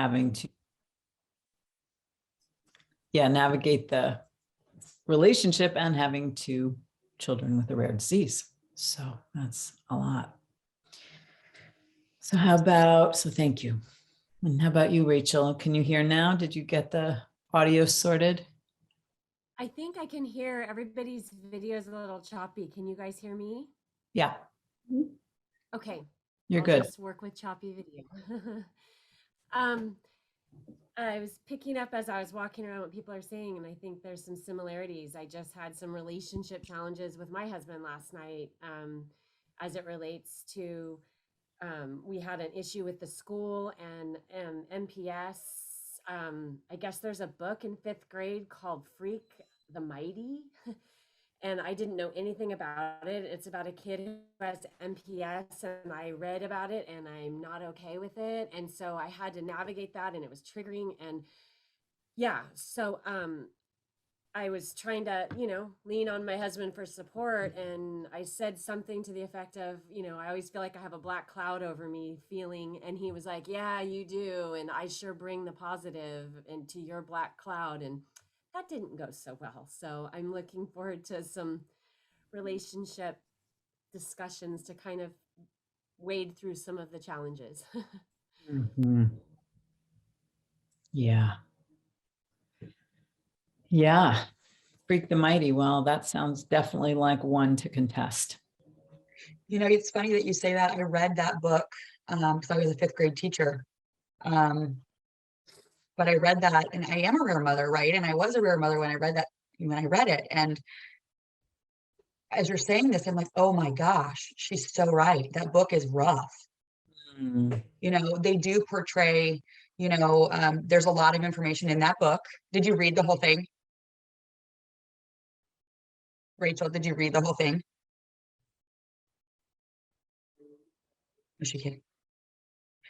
having to, navigate the relationship and having two children with a rare disease. So that's a lot. So thank you. And how about you, Rachel? Can you hear now? Did you get the audio sorted? I think I can hear everybody's video is a little choppy. Can you guys hear me? Yeah. Okay. You're I'll good. just work with choppy video. I was picking up as I was walking around what people are saying, and I think there's some similarities. I just had some relationship challenges with my husband last night, as it relates to we had an issue with the school and MPS. I guess there's a book in 5th grade called Freak the Mighty. And I didn't know anything about it. It's about a kid who has MPS, and I read about it and I'm not okay with it. And so I had to navigate that, and it was triggering. And yeah, so I was trying to, lean on my husband for support. And I said something to the effect of, I always feel like I have a black cloud over me feeling. And he was like, yeah, you do. And I sure bring the positive into your black cloud. And that didn't go so well. So I'm looking forward to some relationship discussions to kind of wade through some of the challenges. Mm-hmm. Yeah. Yeah. Freak the Mighty. Well, that sounds definitely like one to contest. It's funny that you say that. I read that book because I was a 5th grade teacher. But I read that, and I am a rare mother, right? And I was a rare mother when I read it. And as you're saying this, I'm like, oh my gosh, she's so right. That book is rough. Mm. They do portray, there's a lot of information in that book. Did you read the whole thing? Rachel, did you read the whole thing? Was she kidding?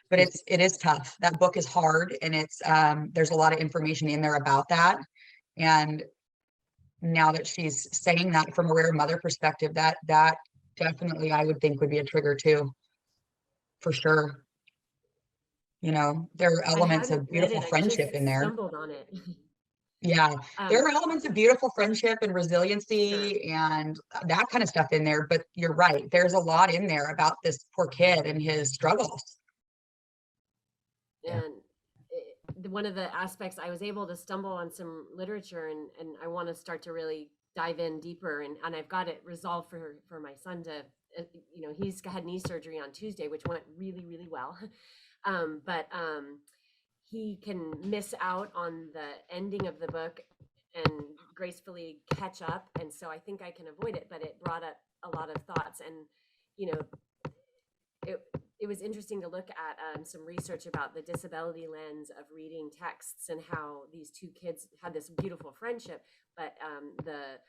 But it is tough. That book is hard, and there's a lot of information in there about that. And now that she's saying that from a rare mother perspective, that definitely I would think would be a trigger too, for sure. There are elements of beautiful friendship in there. Stumbled on it. Yeah, there are elements of beautiful friendship and resiliency Sure. and that kind of stuff in there. But you're right. There's a lot in there about this poor kid and his struggles. And one of the aspects, I was able to stumble on some literature, and I want to start to really dive in deeper. And I've got it resolved for my son to, he's had knee surgery on Tuesday, which went really, really well. But he can miss out on the ending of the book and gracefully catch up. And so I think I can avoid it, but it brought up a lot of thoughts. And, it was interesting to look at some research about the disability lens of reading texts and how these two kids had this beautiful friendship, but the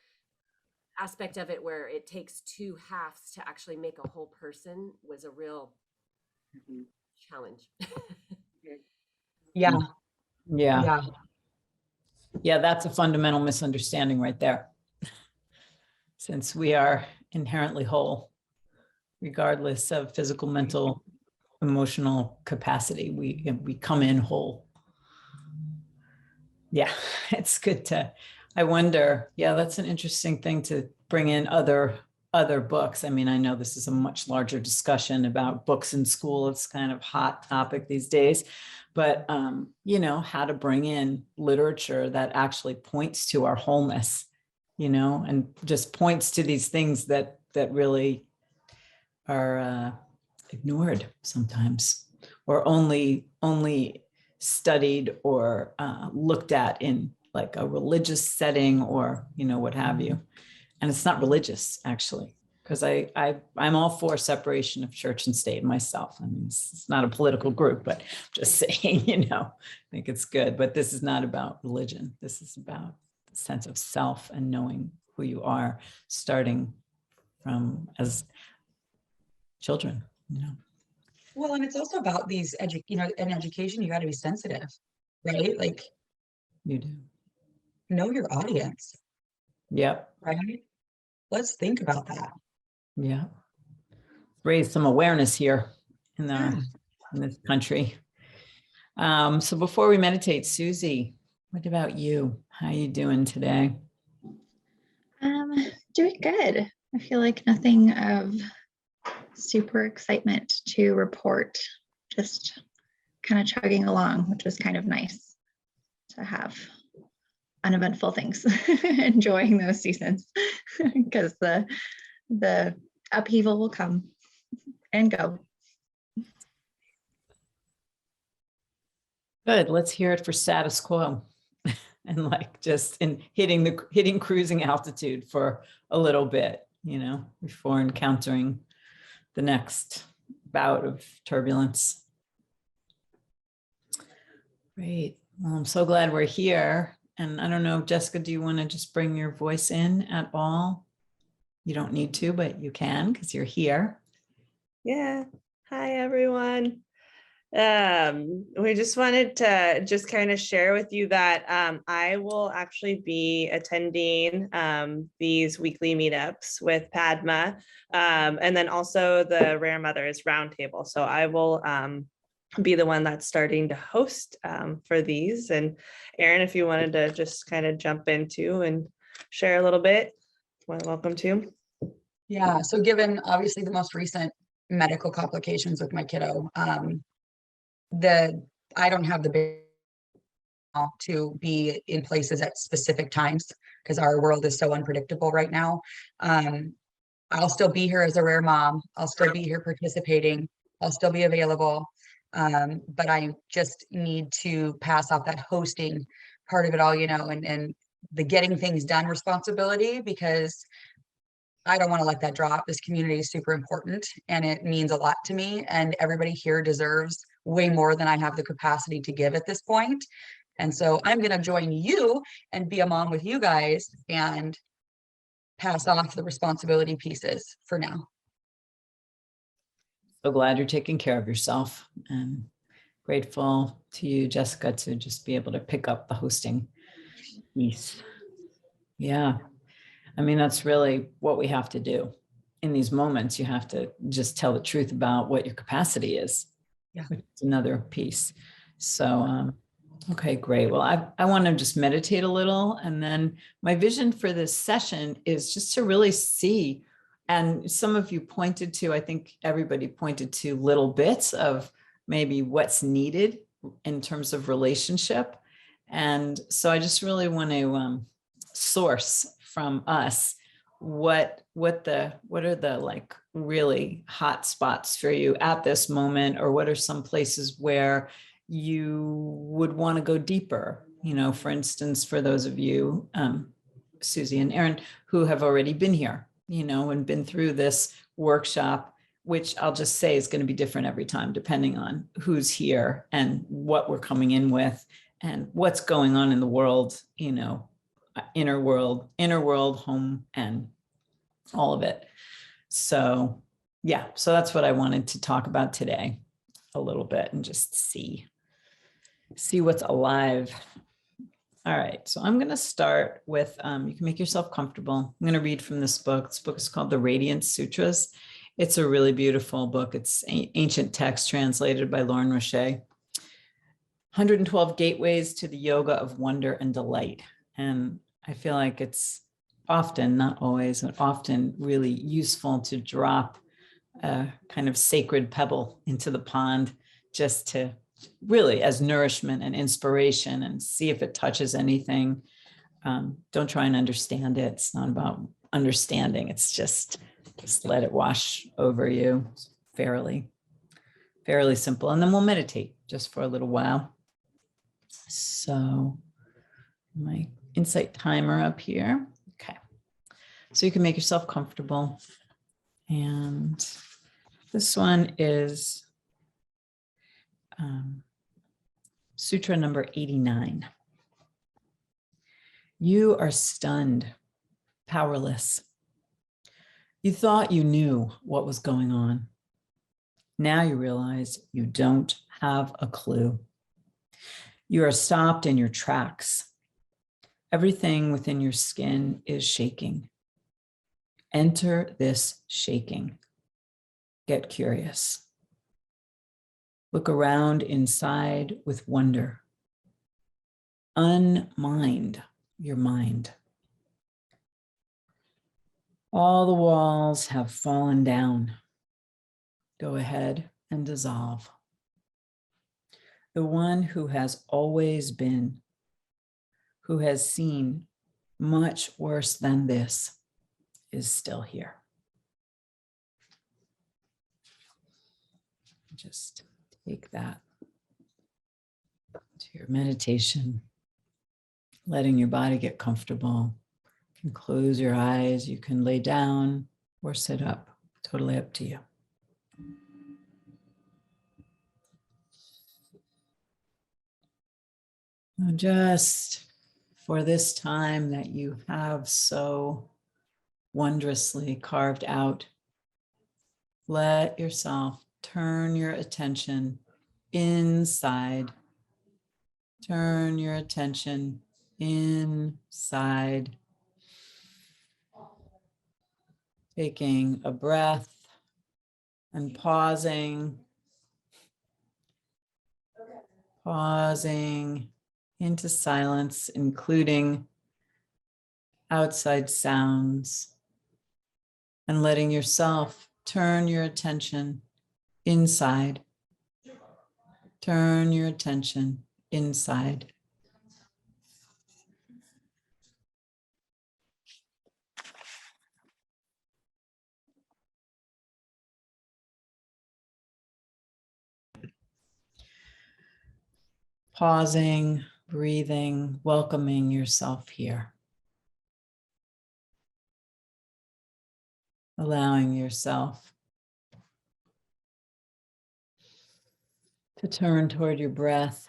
aspect of it where it takes two halves to actually make a whole person was a real challenge. Yeah. Yeah. Yeah, that's a fundamental misunderstanding right there. Since we are inherently whole, regardless of physical, mental, emotional capacity, we come in whole. Yeah, it's good I wonder, that's an interesting thing to bring in other books. I mean, I know this is a much larger discussion about books in school. It's kind of hot topic these days, but how to bring in literature that actually points to our wholeness, and just points to these things that really are ignored sometimes, or only studied or looked at in like a religious setting, or what have you. And it's not religious, actually, because I'm all for separation of church and state myself. I mean, it's not a political group, but just saying, I think it's good. But this is not about religion. This is about the sense of self and knowing who you are, starting from as children. Well, and it's also about these in education, you got to be sensitive, right? Like, you do know your audience. Yep. Right. Let's think about that. Yeah. Raise some awareness here in this country. So before we meditate, Susie, what about you? How are you doing today? Doing good. I feel like nothing of super excitement to report. Just kind of chugging along, which was kind of nice to have uneventful things. Enjoying those seasons because the upheaval will come and go. Good. Let's hear it for status quo. And like just in hitting cruising altitude for a little bit, before encountering the next bout of turbulence. Great. Well, I'm so glad we're here. And I don't know, Jessica, do you want to just bring your voice in at all? You don't need to, but you can because you're here. Yeah. Hi, everyone. We just wanted to just kind of share with you that I will actually be attending these weekly meetups with Padma, and then also the Rare Mothers Roundtable. So I will be the one that's starting to host for these. And Erin, if you wanted to just kind of jump into and share a little bit, welcome to. Yeah, so given obviously the most recent medical complications with my kiddo, I don't have the big to be in places at specific times because our world is so unpredictable right now. I'll still be here as a rare mom. I'll still be here participating. I'll still be available. But I just need to pass off that hosting part of it all, and the getting things done responsibility, because I don't want to let that drop. This community is super important and it means a lot to me, and everybody here deserves way more than I have the capacity to give at this point. And so I'm going to join you and be a mom with you guys and pass off the responsibility pieces for now. So glad you're taking care of yourself, and grateful to you, Jessica, to just be able to pick up the hosting piece. Yeah. I mean, that's really what we have to do in these moments. You have to just tell the truth about what your capacity is. Yeah. Which is another piece. So, okay, great. Well, I want to just meditate a little. And then my vision for this session is just to really see, and some of you pointed to, I think everybody pointed to little bits of maybe what's needed in terms of relationship. And so I just really want to source from us what are the like really hot spots for you at this moment, or what are some places where you would want to go deeper, for instance, for those of you, Susie and Erin, who have already been here, and been through this workshop, which I'll just say is going to be different every time, depending on who's here and what we're coming in with and what's going on in the world, inner world, home, and all of it. So yeah, so that's what I wanted to talk about today a little bit, and just see what's alive. All right, so I'm going to start with, you can make yourself comfortable. I'm going to read from this book. This book is called The Radiance Sutras. It's a really beautiful book. It's ancient text translated by Lauren Roche. 112 Gateways to the Yoga of Wonder and Delight. And I feel like it's often, not always, but often really useful to drop a kind of sacred pebble into the pond, just to really as nourishment and inspiration, and see if it touches anything. Don't try and understand it. It's not about understanding. It's just let it wash over you. It's fairly simple. And then we'll meditate just for a little while. So my insight timer up here. Okay. So you can make yourself comfortable. And this one is Sutra number 89. You are stunned, powerless. You thought you knew what was going on. Now you realize you don't have a clue. You are stopped in your tracks. Everything within your skin is shaking. Enter this shaking. Get curious. Look around inside with wonder. Unmind your mind. All the walls have fallen down. Go ahead and dissolve. The one who has always been, who has seen much worse than this, is still here. Just take that to your meditation, letting your body get comfortable. You can close your eyes, you can lay down or sit up, totally up to you. Now just for this time that you have so wondrously carved out, let yourself turn your attention inside. Turn your attention inside. Taking a breath and pausing. Pausing into silence, including outside sounds, and letting yourself turn your attention inside. Turn your attention inside. Pausing, breathing, welcoming yourself here. Allowing yourself to turn toward your breath,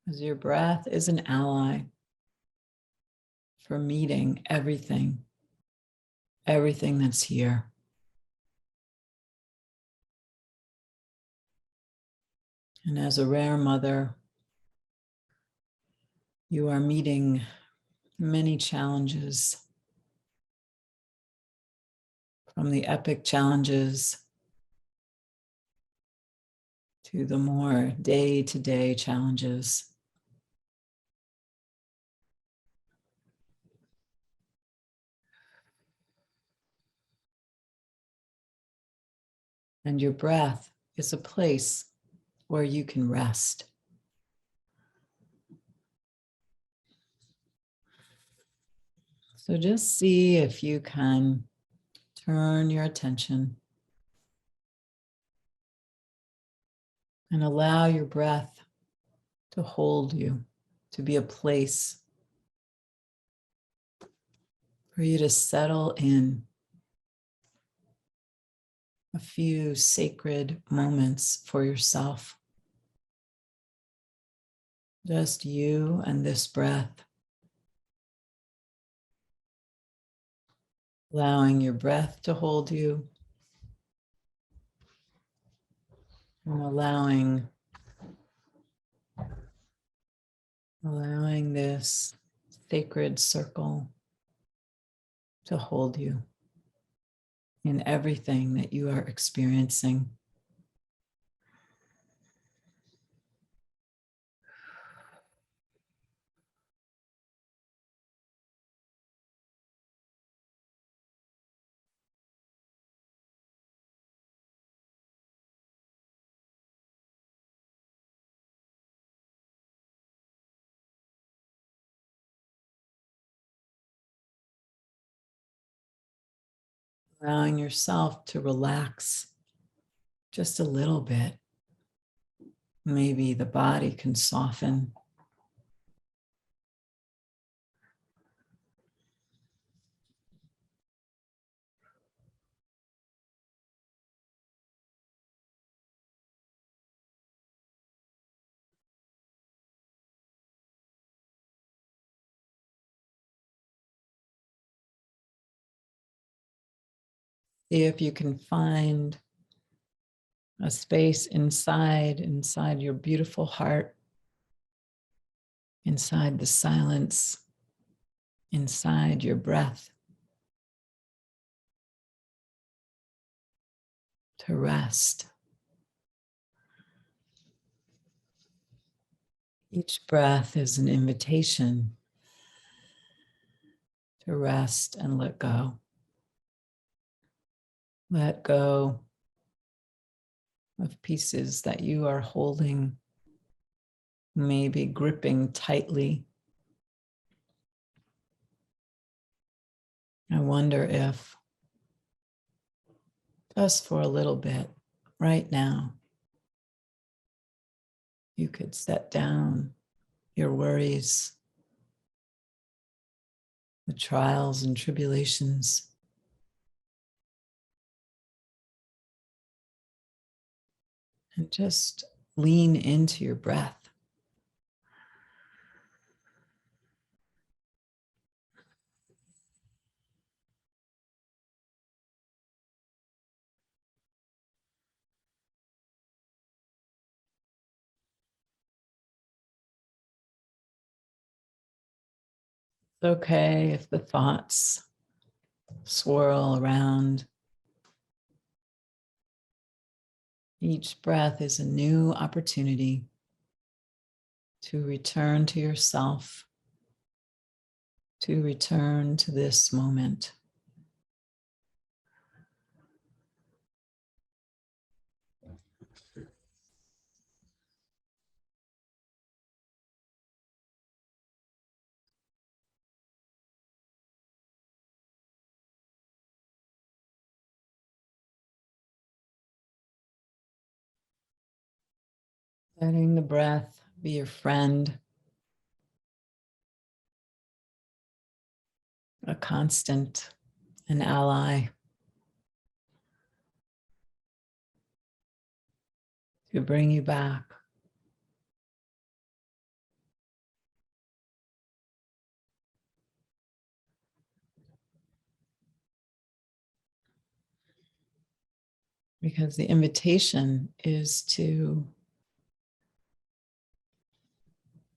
as your breath is an ally for meeting everything that's here. And as a rare mother, you are meeting many challenges, from the epic challenges to the more day-to-day challenges. And your breath is a place where you can rest. So just see if you can turn your attention and allow your breath to hold you, to be a place for you to settle in a few sacred moments for yourself. Just you and this breath. Allowing your breath to hold you. And allowing this sacred circle to hold you in everything that you are experiencing. Allowing yourself to relax just a little bit. Maybe the body can soften. See if you can find a space inside your beautiful heart, inside the silence, inside your breath, to rest. Each breath is an invitation to rest and let go. Let go of pieces that you are holding, maybe gripping tightly. I wonder if, just for a little bit, right now, you could set down your worries, the trials and tribulations, and just lean into your breath. It's okay if the thoughts swirl around. Each breath is a new opportunity to return to yourself, to return to this moment. Letting the breath be your friend, a constant, an ally to bring you back. Because the invitation is to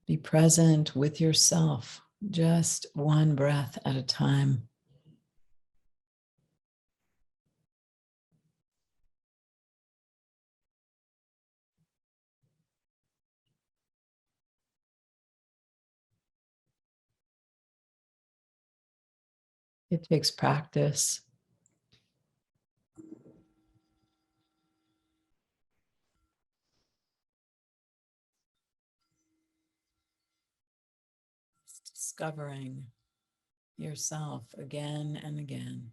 be present with yourself, just one breath at a time. It takes practice. It's discovering yourself again and again.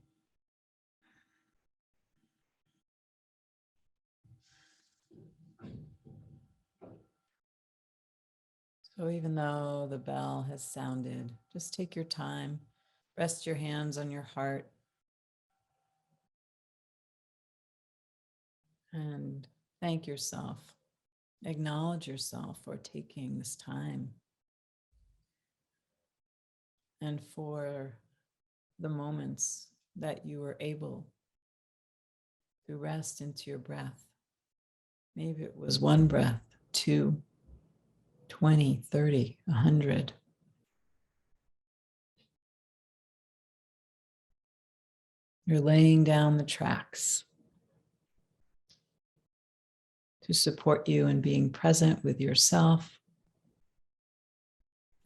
So even though the bell has sounded, just take your time, rest your hands on your heart, and thank yourself. Acknowledge yourself for taking this time and for the moments that you were able to rest into your breath. Maybe it was one breath, 2, 20, 30, 100. You're laying down the tracks to support you in being present with yourself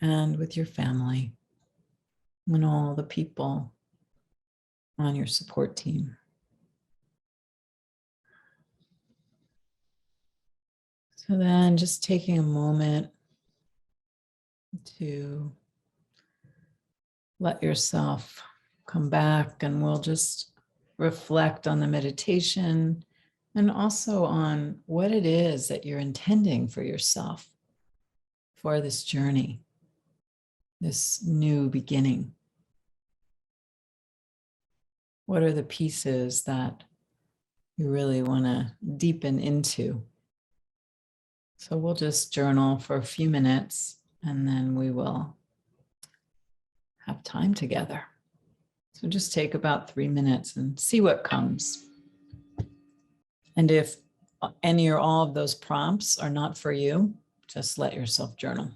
and with your family and all the people on your support team. So then just taking a moment to let yourself come back, and we'll just reflect on the meditation and also on what it is that you're intending for yourself for this journey, this new beginning. What are the pieces that you really want to deepen into? So we'll just journal for a few minutes and then we will have time together. So just take about 3 minutes and see what comes. And if any or all of those prompts are not for you, just let yourself journal.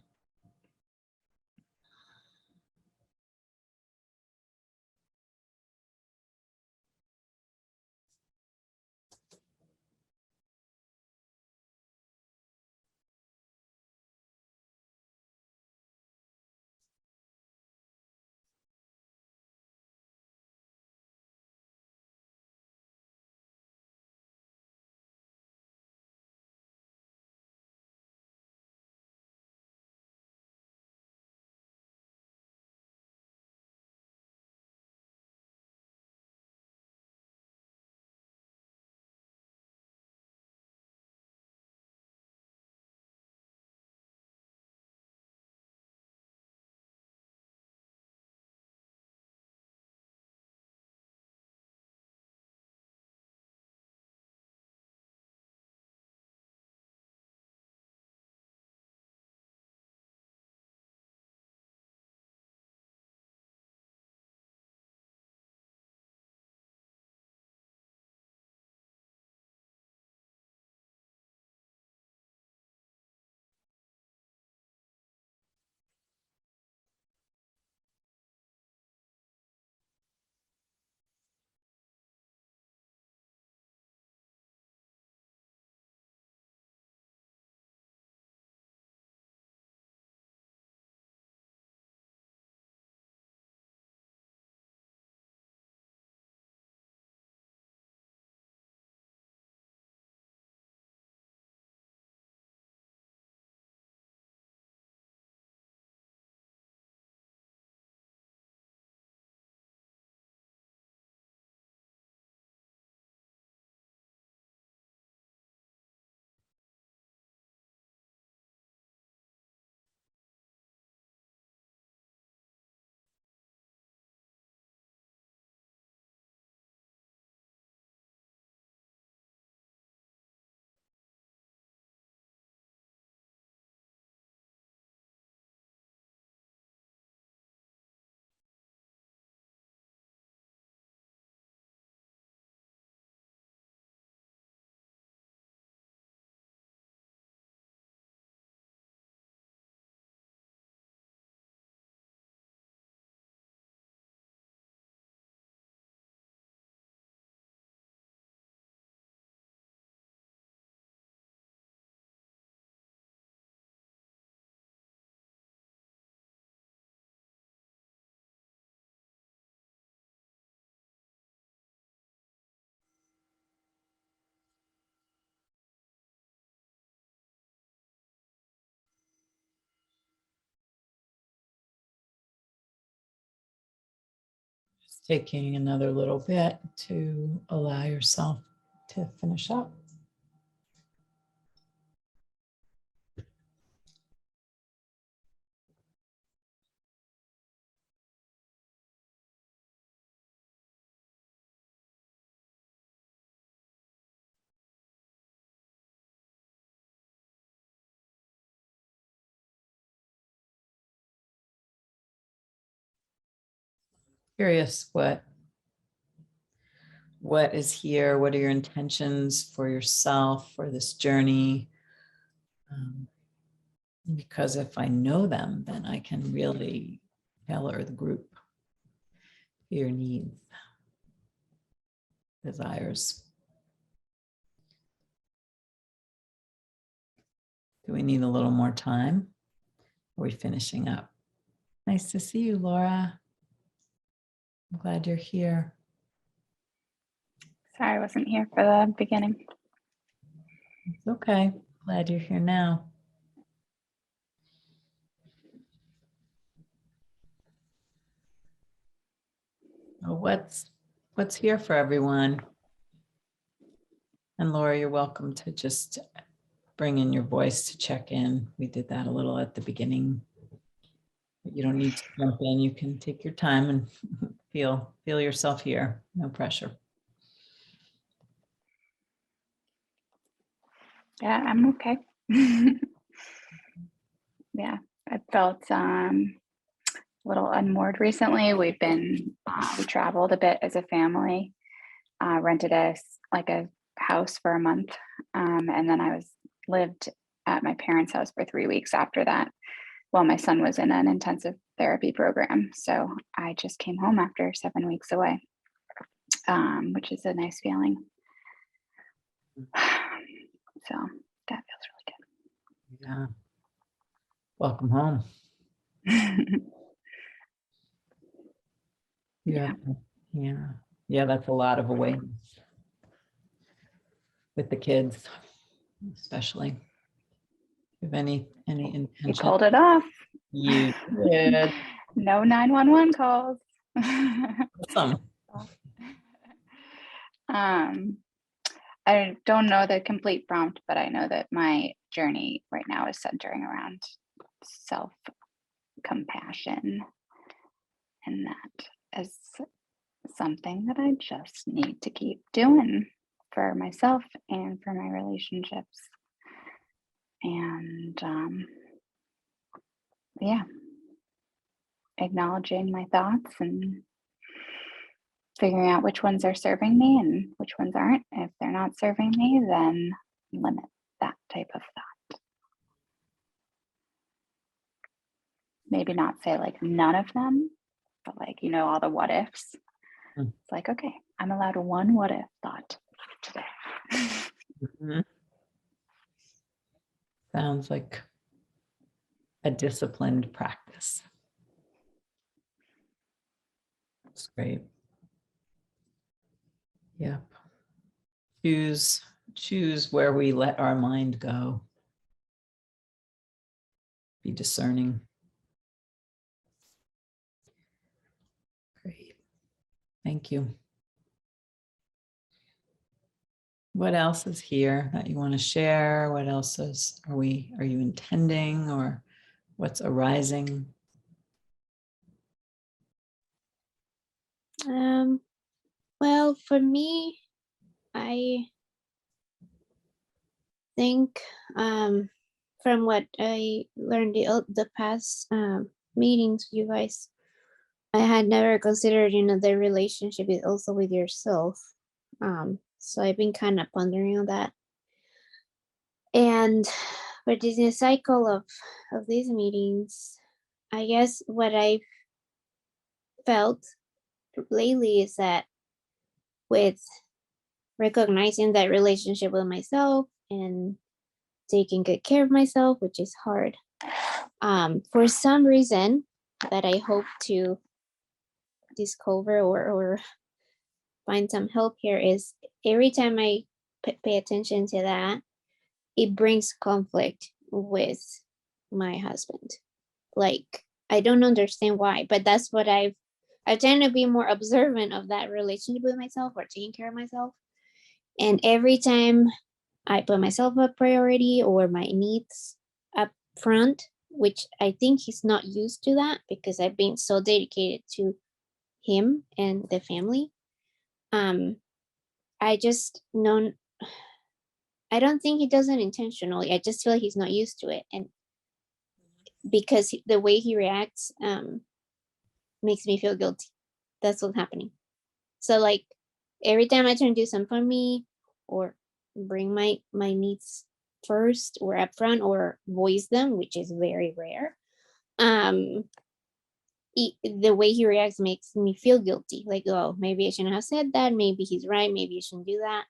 Taking another little bit to allow yourself to finish up. Curious what is here? What are your intentions for yourself for this journey? Because if I know them, then I can really tailor the group to your needs, desires. Do we need a little more time? Are we finishing up? Nice to see you, Laura. I'm glad you're here. Sorry, I wasn't here for the beginning. It's okay. Glad you're here now. Oh, what's here for everyone? And Laura, you're welcome to just bring in your voice to check in. We did that a little at the beginning. But you don't need to jump in. You can take your time and feel yourself here. No pressure. Yeah, I'm okay. Yeah, I felt a little unmoored recently. We traveled a bit as a family, rented a house for a month, and then I lived at my parents' house for 3 weeks after that, while my son was in an intensive therapy program. So I just came home after 7 weeks away, which is a nice feeling. So that feels Yeah. Welcome home. really good. Yeah. Yeah, that's a lot of awareness with the kids, especially. Do you have any You intention? pulled it off. You did. No 911 calls. Awesome. I don't know the complete prompt, but I know that my journey right now is centering around self-compassion, and that is something that I just need to keep doing for myself and for my relationships. And yeah, acknowledging my thoughts and figuring out which ones are serving me and which ones aren't. If they're not serving me, then limit that type of thought. Maybe not say like none of them, but like, all the what ifs. Mm. It's like, okay, I'm allowed one what if thought today. Mhm. Sounds like a disciplined practice. That's great. Yep. Choose where we let our mind go. Be discerning. Great. Thank you. What else is here that you want to share? What else are you intending, or what's arising? Well, for me, I think from what I learned the past meetings with you guys, I had never considered, the relationship is also with yourself. So I've been kind of pondering on that. And with this cycle of these meetings, I guess what I've felt lately is that with recognizing that relationship with myself and taking good care of myself, which is hard. For some reason that I hope to discover or find some help here is every time I pay attention to that, it brings conflict with my husband. Like, I don't understand why, but that's what I've I tend to be more observant of that relationship with myself or taking care of myself. And every time I put myself a priority or my needs up front, which I think he's not used to that because I've been so dedicated to him and the family. I just know, I don't think he does it intentionally. I just feel like he's not used to it. And because the way he reacts makes me feel guilty. That's what's happening. So like every time I try to do something for me or bring my needs first or up front or voice them, which is very rare, the way he reacts makes me feel guilty. Like, oh, maybe I shouldn't have said that. Maybe he's right. Maybe I shouldn't do that.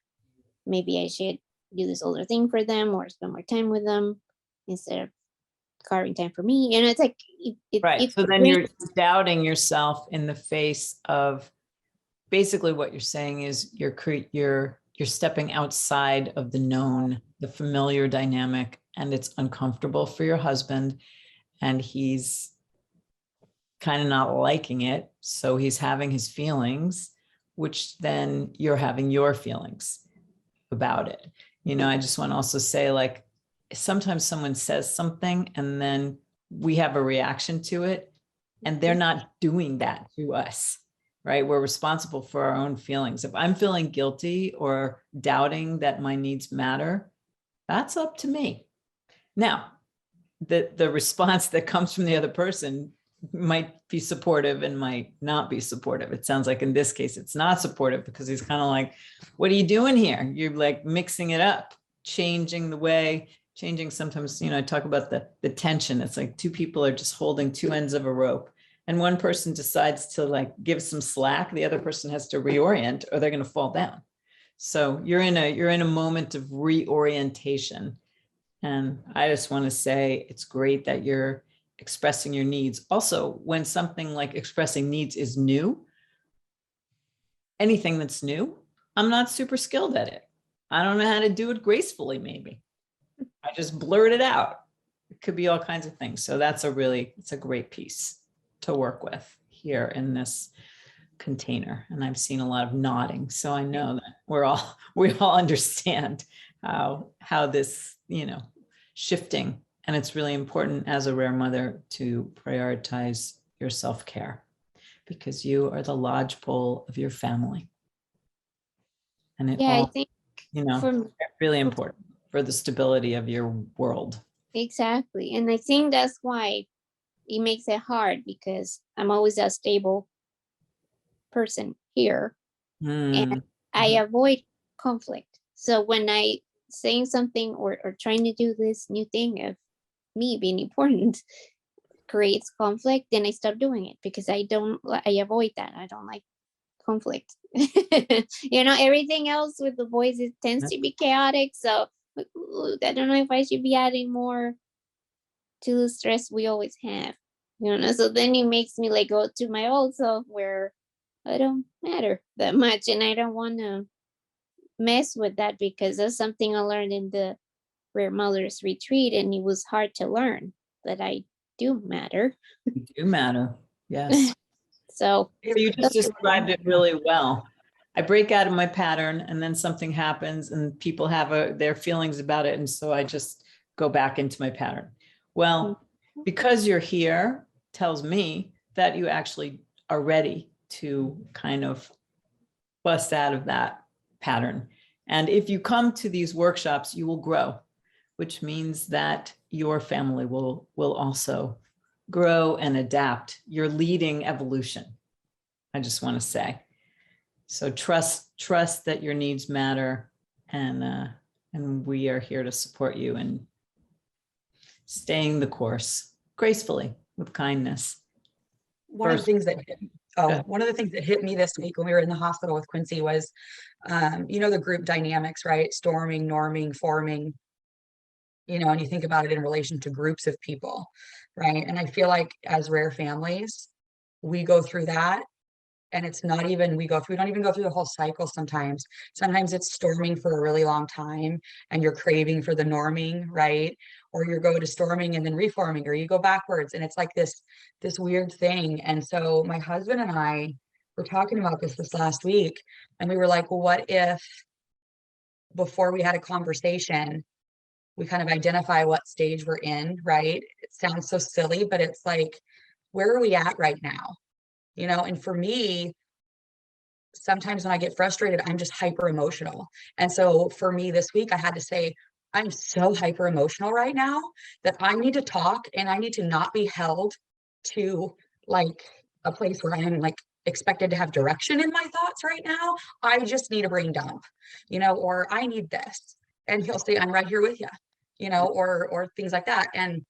Maybe I should do this older thing for them or spend more time with them instead of carving time for me. And it's like, Right. So then you're doubting yourself in the face of basically what you're saying is you're stepping outside of the known, the familiar dynamic, and it's uncomfortable for your husband and he's kind of not liking it. So he's having his feelings, which then you're having your feelings about it. You know, I just want to also say, like, sometimes someone says something and then we have a reaction to it and they're not doing that to us, right? We're responsible for our own feelings. If I'm feeling guilty or doubting that my needs matter, that's up to me. Now, the response that comes from the other person might be supportive and might not be supportive. It sounds like in this case, it's not supportive because he's kind of like, what are you doing here? You're like mixing it up, changing the way, changing sometimes, you know, I talk about the tension. It's like two people are just holding two ends of a rope and one person decides to like give some slack. The other person has to reorient or they're going to fall down. So you're in a moment of reorientation. And I just want to say it's great that you're expressing your needs. Also, when something like expressing needs is new, anything that's new, I'm not super skilled at it. I don't know how to do it gracefully, maybe. I just blurt it out. It could be all kinds of things. So it's a great piece to work with here in this container. And I've seen a lot of nodding. So I know that we all understand how this, you know, shifting. And it's really important as a rare mother to prioritize your self-care because you are the lodgepole of your family. And it I all, think you know, really important for the stability of your world. exactly. And I think that's why it makes it hard because I'm always a stable person here and I avoid conflict. So when I saying something or trying to do this new thing of me being important creates conflict, then I stop doing it because I avoid that. I don't like conflict. You know, everything else with the boys, it tends to be chaotic. So I don't know if I should be adding more to the stress we always have. You know, so then it makes me like go to my old self where I don't matter that much and I don't want to mess with that because that's something I learned in the Rare Mothers retreat and it was hard to learn that I do matter. You do matter. Yes. So You just described it really well. I break out of my pattern and then something happens and people have their feelings about it. And so I just go back into my pattern. Well, because you're here tells me that you actually are ready to kind of bust out of that pattern. And if you come to these workshops, you will grow, which means that your family will also grow and adapt. You're leading evolution, I just want to say. So trust that your needs matter, and we are here to support you in staying the course gracefully with kindness. One of the things that hit me this week when we were in the hospital with Quincy was, you know, the group dynamics, right? Storming, norming, forming, you know, and you think about it in relation to groups of people, right? And I feel like as rare families, we go through that And it's not even, we don't even go through the whole cycle sometimes. Sometimes it's storming for a really long time and you're craving for the norming, right? Or you go to storming and then reforming, or you go backwards. And it's like this weird thing. And so my husband and I were talking about this last week, and we were like, well, what if before we had a conversation, we kind of identify what stage we're in, right? It sounds so silly, but it's like, where are we at right now? You know, and for me, sometimes when I get frustrated, I'm just hyper emotional. And so for me this week, I had to say, I'm so hyper emotional right now that I need to talk, and I need to not be held to like a place where I'm like expected to have direction in my thoughts right now. I just need a brain dump, you know, or I need this. And he'll say, I'm right here with you, you know, or things like that. And,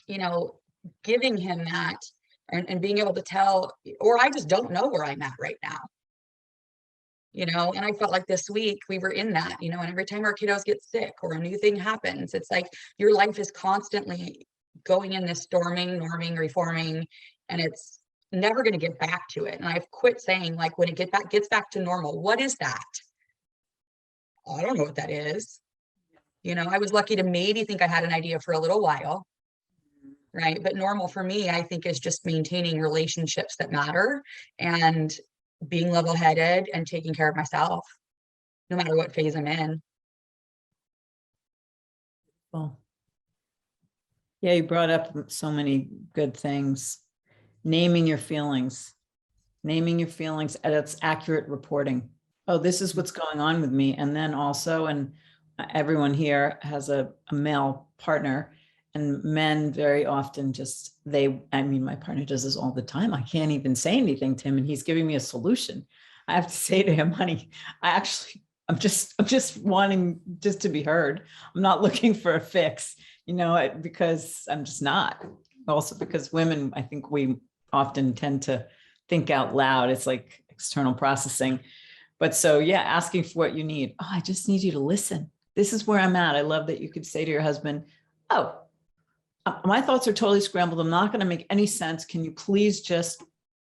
you know, giving him that and being able to tell, or I just don't know where I'm at right now. You know, and I felt like this week we were in that, you know, and every time our kiddos get sick or a new thing happens, it's like your life is constantly going in this storming, norming, reforming, and it's never going to get back to it. And I've quit saying, like, when it gets back to normal, what is that? I don't know what that is. You know, I was lucky to maybe think I had an idea for a little while, right? But normal for me, I think, is just maintaining relationships that matter and being level-headed and taking care of myself, no matter what phase I'm in. Well, yeah, you brought up so many good things. Naming your feelings, and it's accurate reporting. Oh, this is what's going on with me. And then also, and everyone here has a male partner, and men very often just, I mean, my partner does this all the time. I can't even say anything to him and he's giving me a solution. I have to say to him, honey, I'm just wanting just to be heard. I'm not looking for a fix, you know, because I'm just not. Also because women, I think we often tend to think out loud. It's like external processing. But so yeah, asking for what you need. Oh, I just need you to listen. This is where I'm at. I love that you could say to your husband, oh, my thoughts are totally scrambled. I'm not going to make any sense. Can you please just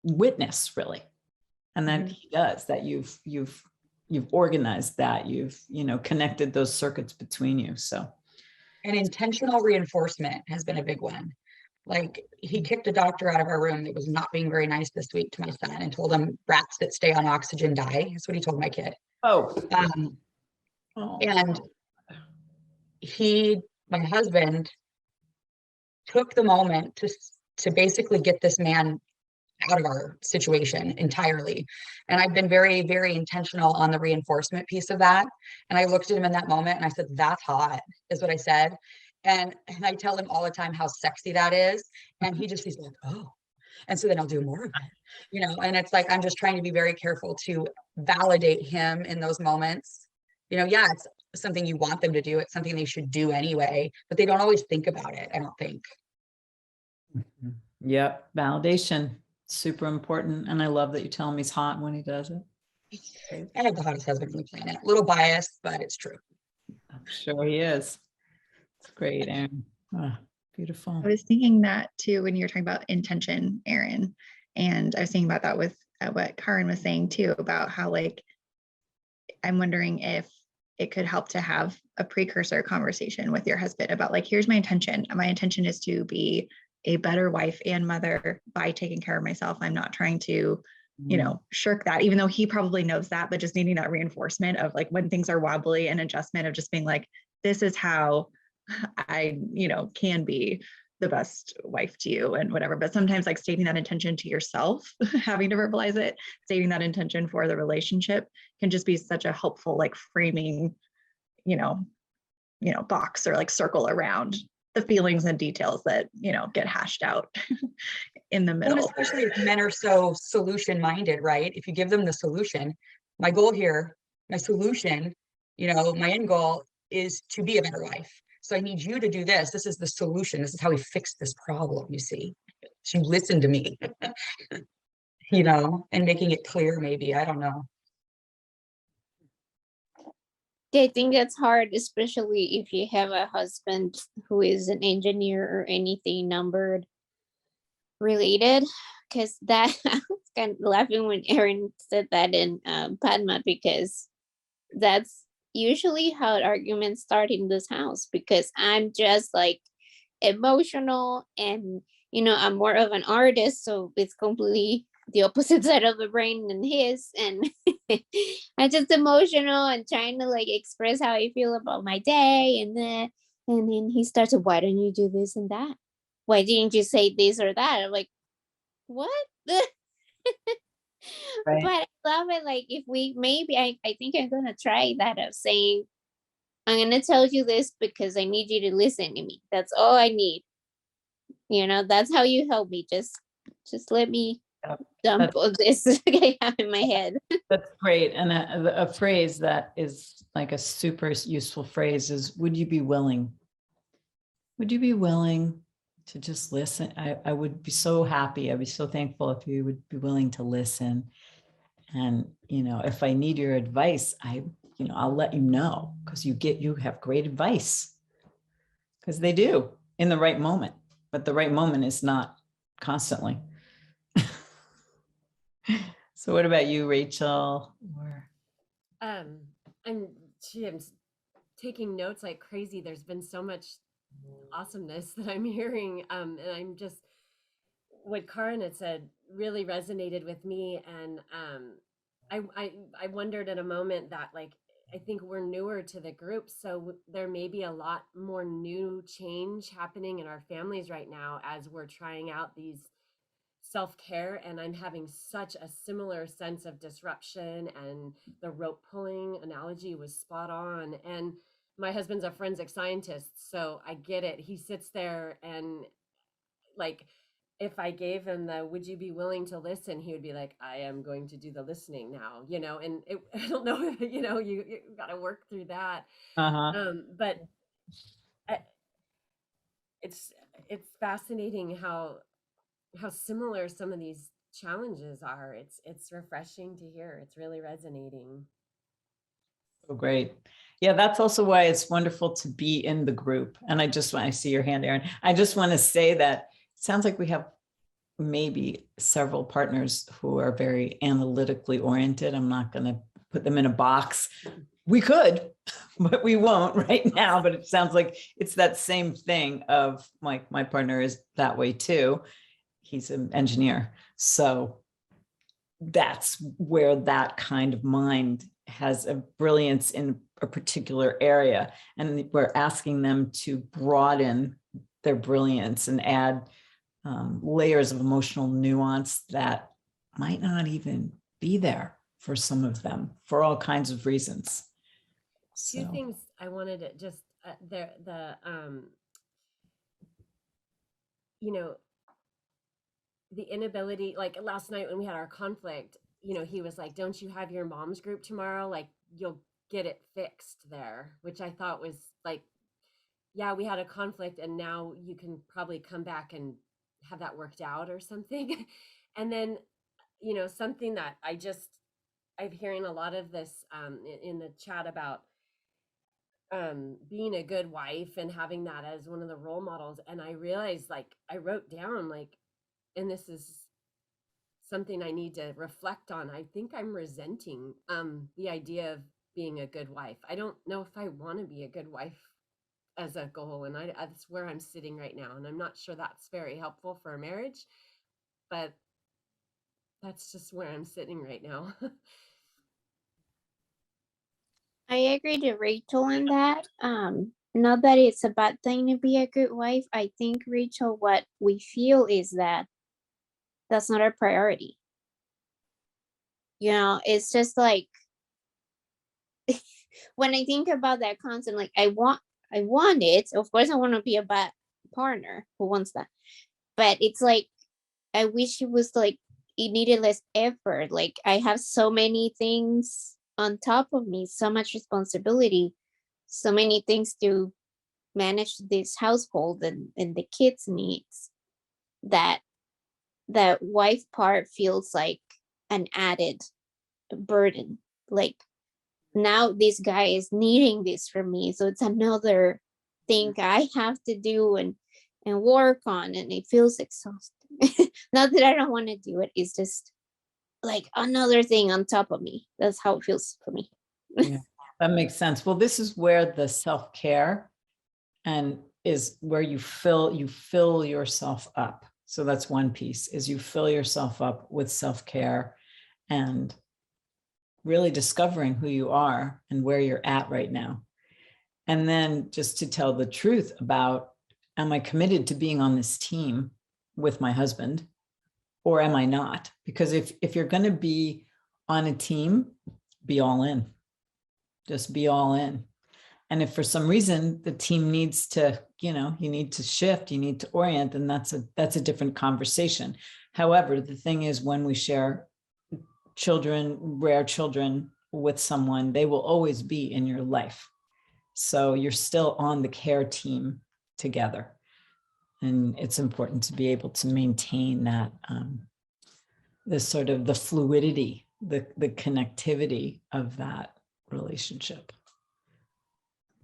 witness, really? And then he does that. You've organized that. You've, you know, connected those circuits between you. So. And intentional reinforcement has been a big one. Like, he kicked a doctor out of our room that was not being very nice this week to my son and told him rats that stay on oxygen die. That's what he told my kid. Oh. And my husband took the moment to basically get this man out of our situation entirely. And I've been very, very intentional on the reinforcement piece of that. And I looked at him in that moment and I said, that's hot, is what I said. And I tell him all the time how sexy that is. And he's like, oh. And so then I'll do more of it, you know, and it's like, I'm just trying to be very careful to validate him in those moments. You know, yeah, it's something you want them to do. It's something they should do anyway, but they don't always think about it, I don't think. Yep. Validation, super important. And I love that you tell him he's hot when he does it. I have the hottest husband on the planet. A little biased, but it's true. I'm sure he is. It's great, Erin. Oh, beautiful. I was thinking that too when you were talking about intention, Erin, and I was thinking about that with what Karen was saying too, about how, like, I'm wondering if it could help to have a precursor conversation with your husband about, like, here's my intention. My intention is to be a better wife and mother by taking care of myself. I'm not trying to, you know, shirk that, even though he probably knows that, but just needing that reinforcement of, like, when things are wobbly, and adjustment of just being like, this is how I, you know, can be the best wife to you and whatever. But sometimes, like, stating that intention to yourself, having to verbalize it, stating that intention for the relationship can just be such a helpful, like, framing, you know, box or like circle around the feelings and details that, you know, get hashed out in the middle. Well, especially if men are so solution minded, right? If you give them the solution, my goal here, my solution, you know, my end goal is to be a better wife. So I need you to do this. This is the solution. This is how we fix this problem, you see. So you listen to me, you know, and making it clear, maybe, I don't know. I think that's hard, especially if you have a husband who is an engineer or anything numbered. related because that I was kind of laughing when Erin said that in Padma, because that's usually how arguments start in this house, because I'm just like emotional, and I'm more of an artist, so it's completely the opposite side of the brain than his, and I'm just emotional and trying to like express how I feel about my day, and then he starts, why don't you do this and that, why didn't you say this or that? I'm like, what? Right. But I love it. Like, if we maybe I think I'm gonna try that of saying, I'm gonna tell you this because I need you to listen to me. That's all I need. That's how you help me. Just let me Yep. dump all this I have in my head. That's great. And a phrase that is like a super useful phrase is, would you be willing? Would you be willing to just listen? I would be so happy. I'd be so thankful if you would be willing to listen. And, if I need your advice, I'll let you know, because you have great advice, because they do in the right moment, but the right moment is not constantly. So what about you, Rachel? I'm taking notes like crazy. There's been so much awesomeness that I'm hearing. And I'm just, what Karin had said really resonated with me. And I wondered in a moment that, like, I think we're newer to the group, so there may be a lot more new change happening in our families right now as we're trying out these self-care, and I'm having such a similar sense of disruption, and the rope pulling analogy was spot on. And my husband's a forensic scientist, so I get it. He sits there and, like, if I gave him the would you be willing to listen, he would be like, I am going to do the listening now, and I don't know, you got to work through that. But I, it's fascinating how similar some of these challenges are. It's refreshing to hear. It's really resonating. Oh, great. Yeah, that's also why it's wonderful to be in the group. And I see your hand, Erin. I just want to say that it sounds like we have maybe several partners who are very analytically oriented. I'm not going to put them in a box. We could, but we won't right now. But it sounds like it's that same thing of, like, my partner is that way too. He's an engineer. So that's where that kind of mind has a brilliance in a particular area. And we're asking them to broaden their brilliance and add layers of emotional nuance that might not even be there for some of them, for all kinds of reasons. Two things I wanted to just the inability, like last night when we had our conflict, he was like, don't you have your mom's group tomorrow? Like, you'll get it fixed there, which I thought was like, yeah, we had a conflict and now you can probably come back and have that worked out or something. And then, something that I'm hearing a lot of this in the chat about being a good wife and having that as one of the role models. And I realized, like, I wrote down, like, and this is something I need to reflect on. I think I'm resenting the idea of being a good wife. I don't know if I want to be a good wife as a goal, and that's where I'm sitting right now. And I'm not sure that's very helpful for a marriage, but that's just where I'm sitting right now. I agree to Rachel on that. Not that it's a bad thing to be a good wife. I think, Rachel, what we feel is that that's not our priority. It's just like, when I think about that concept, like, I want it. Of course, I want to be a bad partner who wants that. But it's like, I wish it was like, it needed less effort. Like, I have so many things on top of me, so much responsibility, so many things to manage this household and the kids' needs, that wife part feels like an added burden. Like, now this guy is needing this from me, so it's another thing I have to do and work on, and it feels exhausting. Not that I don't want to do it. It's just like another thing on top of me. That's how it feels for me. Yeah, that makes sense. Well, this is where the self-care and is where you fill yourself up. So that's one piece, is you fill yourself up with self-care and really discovering who you are and where you're at right now. And then just to tell the truth about, am I committed to being on this team with my husband, or am I not? Because if you're going to be on a team, be all in. Just be all in. And if for some reason the team needs to, you need to shift, you need to orient, then that's a different conversation. However, the thing is, when we share children, rare children with someone, they will always be in your life. So you're still on the care team together. And it's important to be able to maintain that, this sort of the fluidity, the connectivity of that relationship.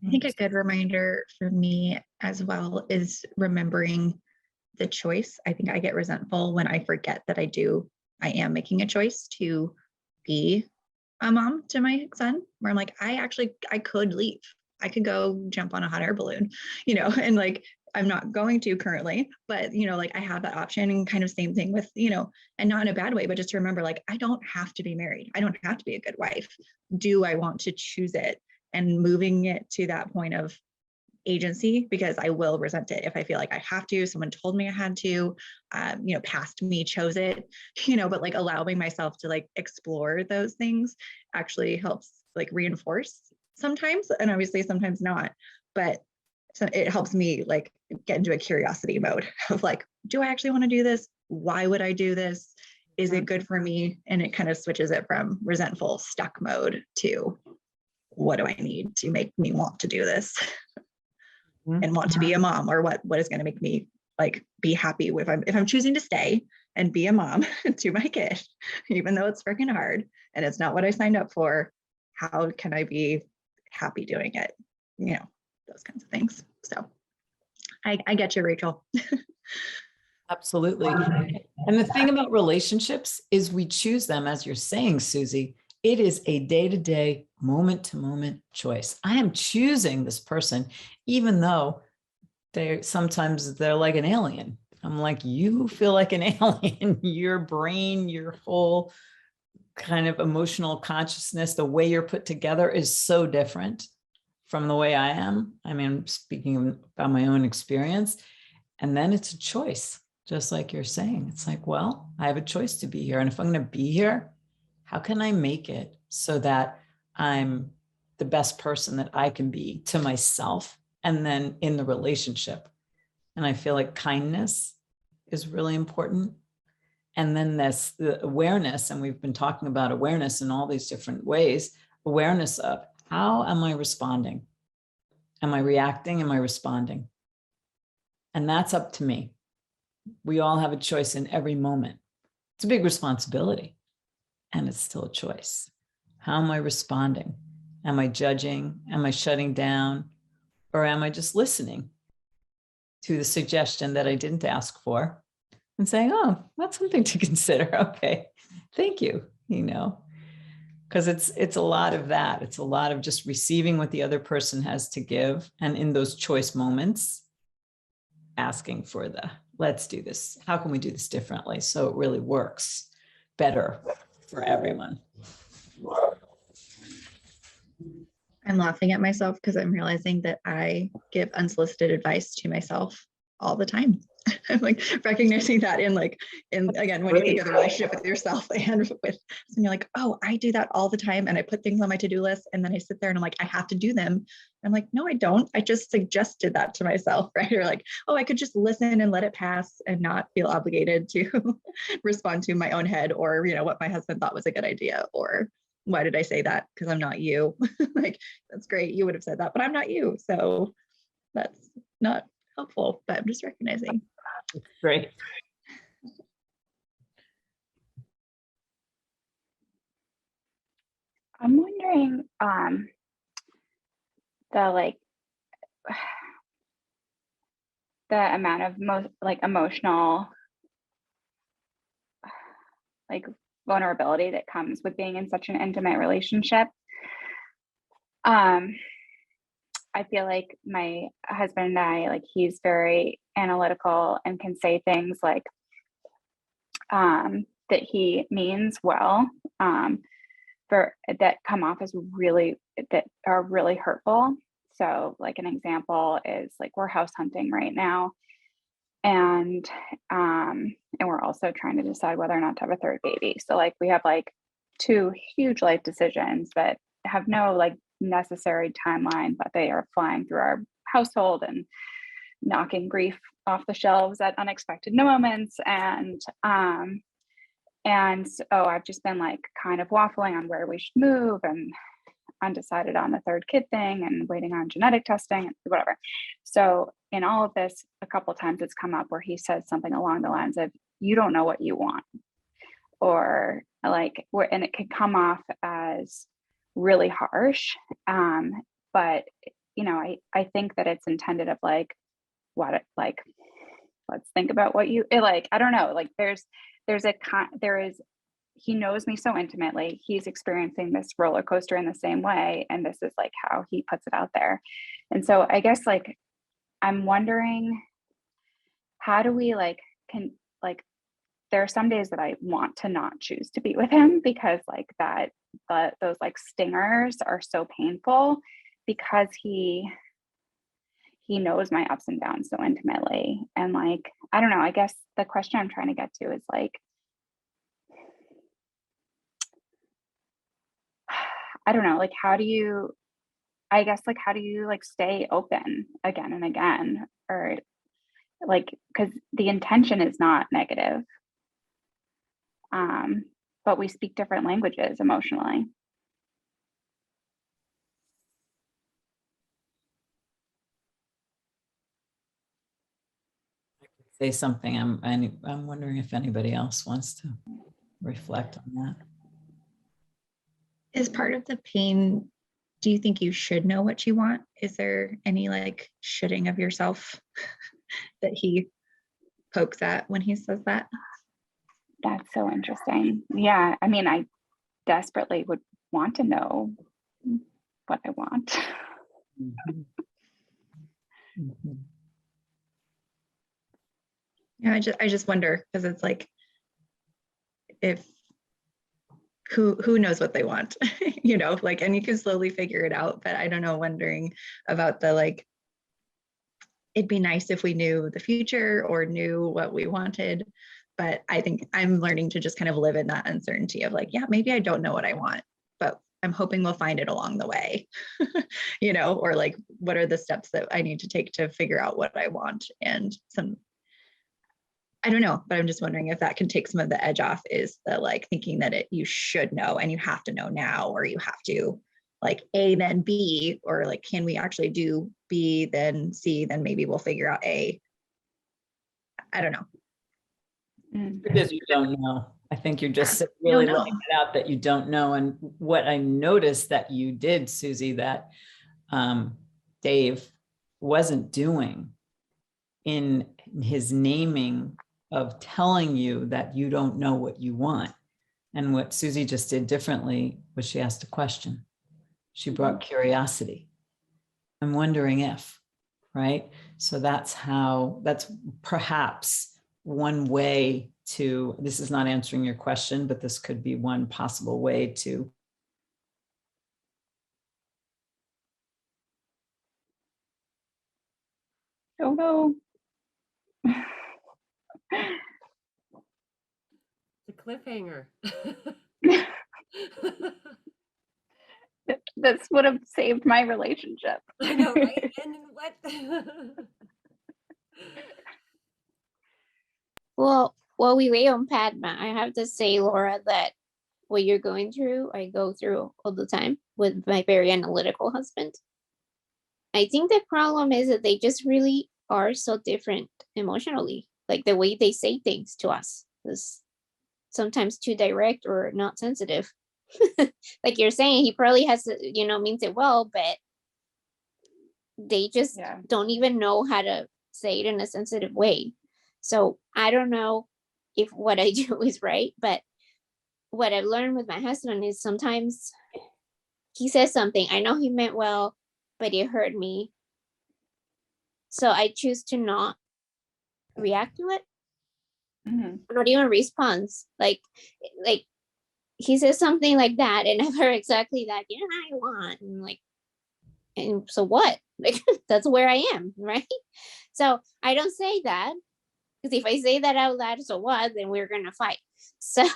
I think a good reminder for me as well is remembering the choice. I think I get resentful when I forget that I am making a choice to be a mom to my son, where I'm like, I could leave. I could go jump on a hot air balloon, and like, I'm not going to currently, but like I have that option, and kind of same thing with, and not in a bad way, but just to remember, like, I don't have to be married. I don't have to be a good wife. Do I want to choose it? And moving it to that point of agency, because I will resent it if I feel like I have to. Someone told me I had to, past me chose it, but like allowing myself to like explore those things actually helps like reinforce sometimes, and obviously sometimes not, but so it helps me like get into a curiosity mode of like, do I actually want to do this? Why would I do this? Is it good for me? And it kind of switches it from resentful stuck mode to, what do I need to make me want to do this and want to be a mom, or what is going to make me like be happy if I'm choosing to stay and be a mom to my kid, even though it's freaking hard and it's not what I signed up for. How can I be happy doing it? Those kinds of things. So I get you, Rachel. Absolutely. And the thing about relationships is we choose them, as you're saying, Susie. It is a day-to-day, moment-to-moment choice. I am choosing this person, even though sometimes they're like an alien. I'm like, you feel like an alien. Your brain, your whole kind of emotional consciousness, the way you're put together is so different from the way I am. I mean, speaking about my own experience. And then it's a choice, just like you're saying. It's like, well, I have a choice to be here. And if I'm going to be here, how can I make it so that I'm the best person that I can be to myself and then in the relationship? And I feel like kindness is really important. And then there's the awareness, and we've been talking about awareness in all these different ways, awareness of how am I responding? Am I reacting? Am I responding? And that's up to me. We all have a choice in every moment. It's a big responsibility. And it's still a choice. How am I responding? Am I judging? Am I shutting down? Or am I just listening to the suggestion that I didn't ask for and saying, oh, that's something to consider. Okay, thank you, because it's a lot of that. It's a lot of just receiving what the other person has to give. And in those choice moments, asking for let's do this. How can we do this differently so it really works better for everyone? I'm laughing at myself because I'm realizing that I give unsolicited advice to myself all the time. I'm like recognizing that in again, when you think of the relationship with yourself and with, and you're like, oh, I do that all the time. And I put things on my to-do list and then I sit there and I'm like, I have to do them. I'm like, no, I don't. I just suggested that to myself, right? Or like, oh, I could just listen and let it pass and not feel obligated to respond to my own head or, what my husband thought was a good idea, or why did I say that? Because I'm not you. Like, that's great. You would have said that, but I'm not you. So that's not helpful, but I'm just recognizing. Great. I'm wondering, the amount of emotional like vulnerability that comes with being in such an intimate relationship. I feel like my husband and I, like, he's very analytical and can say things like that he means well, for that come off as really, that are really hurtful. So like an example is like, we're house hunting right now, and we're also trying to decide whether or not to have a third baby. So like we have like two huge life decisions that have no like necessary timeline, but they are flying through our household and knocking grief off the shelves at unexpected moments. And so I've just been like kind of waffling on where we should move, and undecided on the third kid thing, and waiting on genetic testing and whatever. So in all of this, a couple of times it's come up where he says something along the lines of, you don't know what you want, or like, and it can come off as really harsh. But you know, I think that it's intended of like, like, let's think about what you like, I don't know, like he knows me so intimately. He's experiencing this roller coaster in the same way. And this is like how he puts it out there. And so I guess like, I'm wondering, how do we there are some days that I want to not choose to be with him, because like those like stingers are so painful, because he knows my ups and downs so intimately. And like, I don't know, I guess the question I'm trying to get to is like, I don't know, like, how do you like stay open again and again, or like, because the intention is not negative, but we speak different languages emotionally. Say something. I'm wondering if anybody else wants to reflect on that. Is part of the pain, do you think you should know what you want? Is there any like shoulding of yourself that he pokes at when he says that? That's so interesting. Yeah, I mean, I desperately would want to know what I want. Mhm. Mhm. Yeah, I just wonder, because it's like, if who knows what they want, you know, like, and you can slowly figure it out. But I don't know, wondering about the like, it'd be nice if we knew the future or knew what we wanted. But I think I'm learning to just kind of live in that uncertainty of like, yeah, maybe I don't know what I want, but I'm hoping we'll find it along the way, you know, or like, what are the steps that I need to take to figure out what I want? And I don't know, but I'm just wondering if that can take some of the edge off, is the like thinking that you should know and you have to know now, or you have to like A, then B, or like, can we actually do B, then C, then maybe we'll figure out A. I don't know. Because you don't know. I think you're just You don't really know. letting it out that you don't know. And what I noticed that you did, Susie, that Dave wasn't doing in his naming of telling you that you don't know what you want. And what Susie just did differently was she asked a question. She brought curiosity. I'm wondering if, right? So that's perhaps one way to, this is not answering your question, but this could be one possible way to. Oh no. The cliffhanger. This would have saved my relationship. I know, right? And what? Well, we wait on Padma. I have to say, Laura, that what you're going through, I go through all the time with my very analytical husband. I think the problem is that they just really are so different emotionally, like the way they say things to us is sometimes too direct or not sensitive. Like you're saying, he probably has, means it well, but they just don't even know how to say it in a sensitive way. So I don't know if what I do is right, but what I've learned with my husband is sometimes he says something, I know he meant well, but it hurt me. So I choose to not react to it, Mhm. not even respond. Like he says something like that, and I've heard exactly that. You know what I want, and like, and so what? Like that's where I am, right? So I don't say that, because if I say that out loud, so what? Then we're gonna fight. So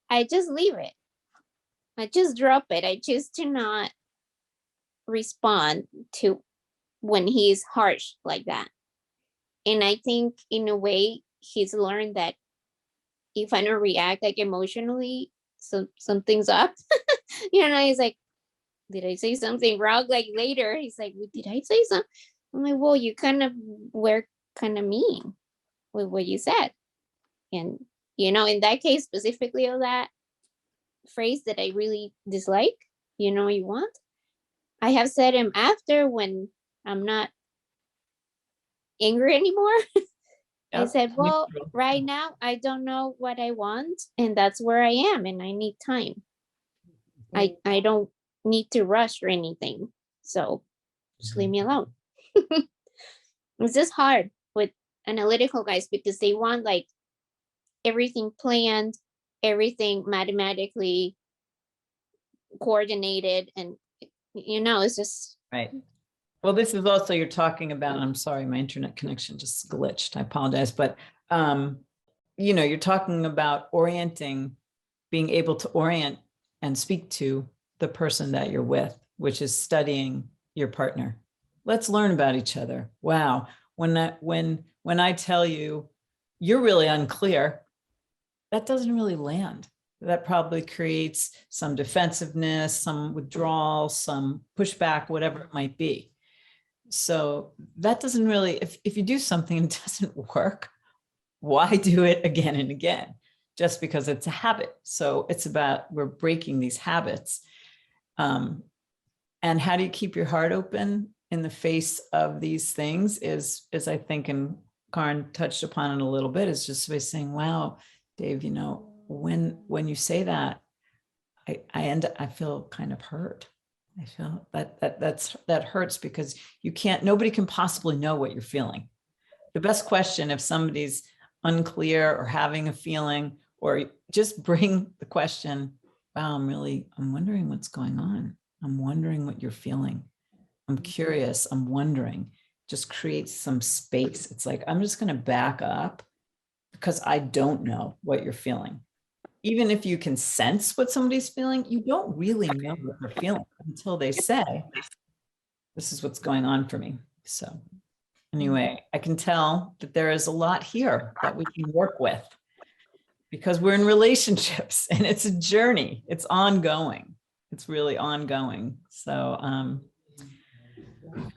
I just leave it. I just drop it. I choose to not respond to when he's harsh like that. And I think in a way he's learned that if I don't react like emotionally, so something's up. You know, he's like, did I say something wrong? Like later, he's like, "Well, did I say something?" I'm like, well, you kind of were kind of mean with what you said. And, you know, in that case, specifically of that phrase that I really dislike, you know, you want, I have said him after when I'm not angry anymore. I Yep, said, well, neutral. right now, I don't know what I want, and that's where I am, and I need time. I don't need to rush or anything. So just leave me alone. It's just hard with analytical guys because they want like everything planned, everything mathematically coordinated, and you know, it's just Right. Well, this is also, you're talking about, I'm sorry, my internet connection just glitched. I apologize, but you know, you're talking about orienting, being able to orient and speak to the person that you're with, which is studying your partner. Let's learn about each other. Wow. When I tell you you're really unclear, that doesn't really land. That probably creates some defensiveness, some withdrawal, some pushback, whatever it might be. So that doesn't really, if you do something and it doesn't work, why do it again and again? Just because it's a habit. So it's about, we're breaking these habits. And how do you keep your heart open in the face of these things is I think, and Karin touched upon it a little bit, is just by saying, wow, Dave, you know, when you say that, I feel kind of hurt. I feel that hurts because nobody can possibly know what you're feeling. The best question, if somebody's unclear or having a feeling, or just bring the question, wow, I'm wondering what's going on. I'm wondering what you're feeling. I'm curious. I'm wondering. Just create some space. It's like, I'm just going to back up because I don't know what you're feeling. Even if you can sense what somebody's feeling, you don't really know what they're feeling until they say, this is what's going on for me. So anyway, I can tell that there is a lot here that we can work with because we're in relationships and it's a journey. It's ongoing. It's really ongoing. So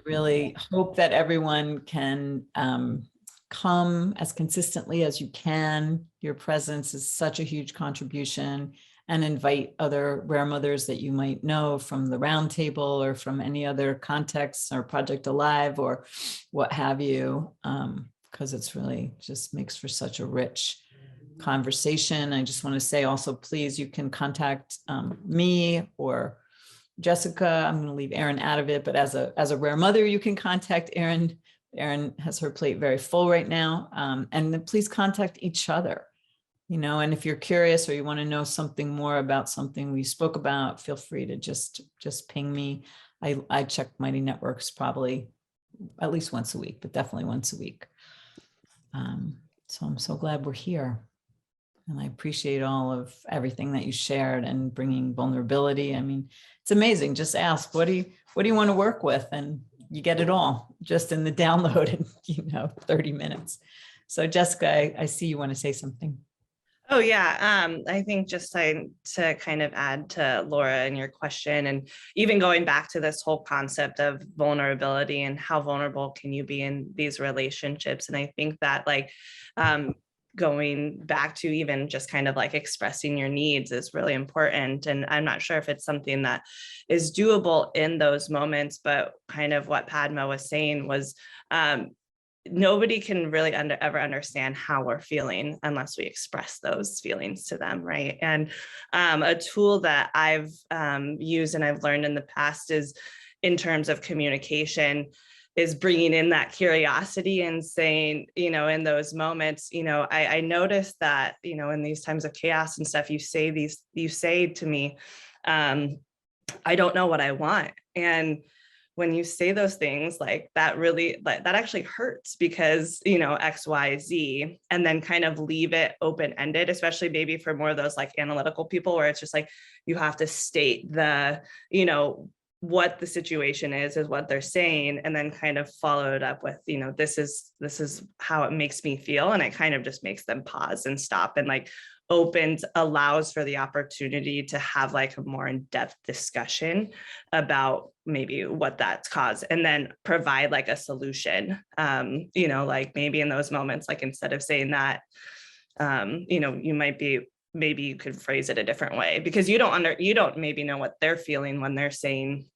really hope that everyone can come as consistently as you can. Your presence is such a huge contribution, and invite other Rare Mothers that you might know from the roundtable or from any other contexts or Project Alive or what have you, because it's really just makes for such a rich conversation. I just want to say also, please, you can contact me or Jessica. I'm going to leave Erin out of it, but as a Rare Mother, you can contact Erin. Erin has her plate very full right now. And then please contact each other, you know, and if you're curious or you want to know something more about something we spoke about, feel free to just ping me. I check Mighty Networks probably at least once a week, but definitely once a week. So I'm so glad we're here. And I appreciate all of everything that you shared and bringing vulnerability. I mean, it's amazing. Just ask, what do you want to work with? And you get it all just in the download in, 30 minutes. So Jessica, I see you want to say something. Oh yeah, I think just to kind of add to Laura and your question, and even going back to this whole concept of vulnerability and how vulnerable can you be in these relationships. And I think that going back to even just kind of like expressing your needs is really important. And I'm not sure if it's something that is doable in those moments, but kind of what Padma was saying was nobody can really ever understand how we're feeling unless we express those feelings to them, right? And a tool that I've used and I've learned in the past is, in terms of communication, is bringing in that curiosity and saying, you know, in those moments, you know, I noticed that, you know, in these times of chaos and stuff, you say to me, I don't know what I want. And when you say those things, like that really, like that actually hurts, because, you know, X, Y, Z, and then kind of leave it open-ended, especially maybe for more of those like analytical people, where it's just like, you have to state the, you know, what the situation is what they're saying, and then kind of follow it up with, you know, this is how it makes me feel. And it kind of just makes them pause and stop, and like allows for the opportunity to have like a more in-depth discussion about maybe what that's caused, and then provide like a solution. You know, like maybe in those moments, like instead of saying that, you know, maybe you could phrase it a different way, because you don't maybe know what they're feeling when they're saying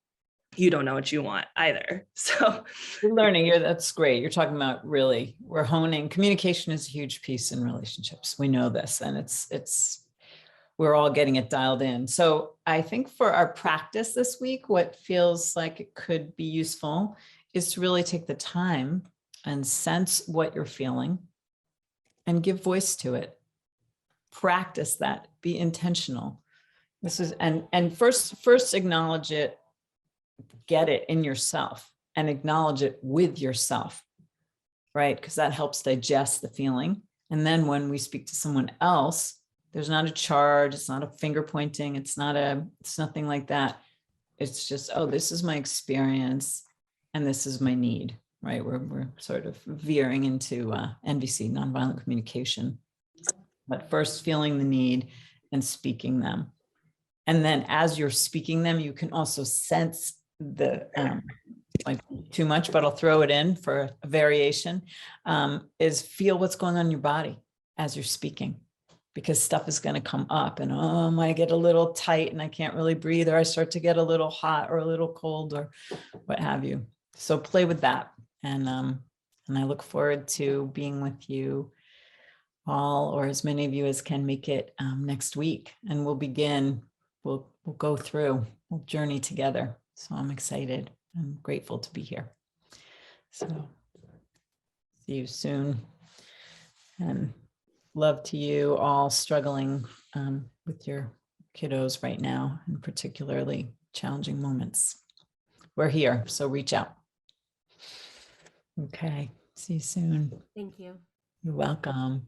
you don't know what you want either. So You're learning, that's great. You're talking about, really, we're honing. Communication is a huge piece in relationships. We know this, and we're all getting it dialed in. So I think for our practice this week, what feels like it could be useful is to really take the time and sense what you're feeling and give voice to it. Practice that, be intentional. This is, and first acknowledge it, get it in yourself, and acknowledge it with yourself, right? Because that helps digest the feeling. And then when we speak to someone else, there's not a charge, it's not a finger pointing, it's nothing like that. It's just, oh, this is my experience and this is my need, right? We're sort of veering into NVC, nonviolent communication. But first feeling the need and speaking them. And then as you're speaking them, you can also sense the, like too much, but I'll throw it in for a variation, is feel what's going on in your body as you're speaking, because stuff is going to come up, and I get a little tight and I can't really breathe, or I start to get a little hot or a little cold or what have you. So play with that. And I look forward to being with you all, or as many of you as can make it, next week. And we'll go through, we'll journey together. So I'm excited. I'm grateful to be here. So see you soon. And love to you all struggling with your kiddos right now, and particularly challenging moments. We're here, so reach out. Okay, see you soon. Thank you. You're welcome.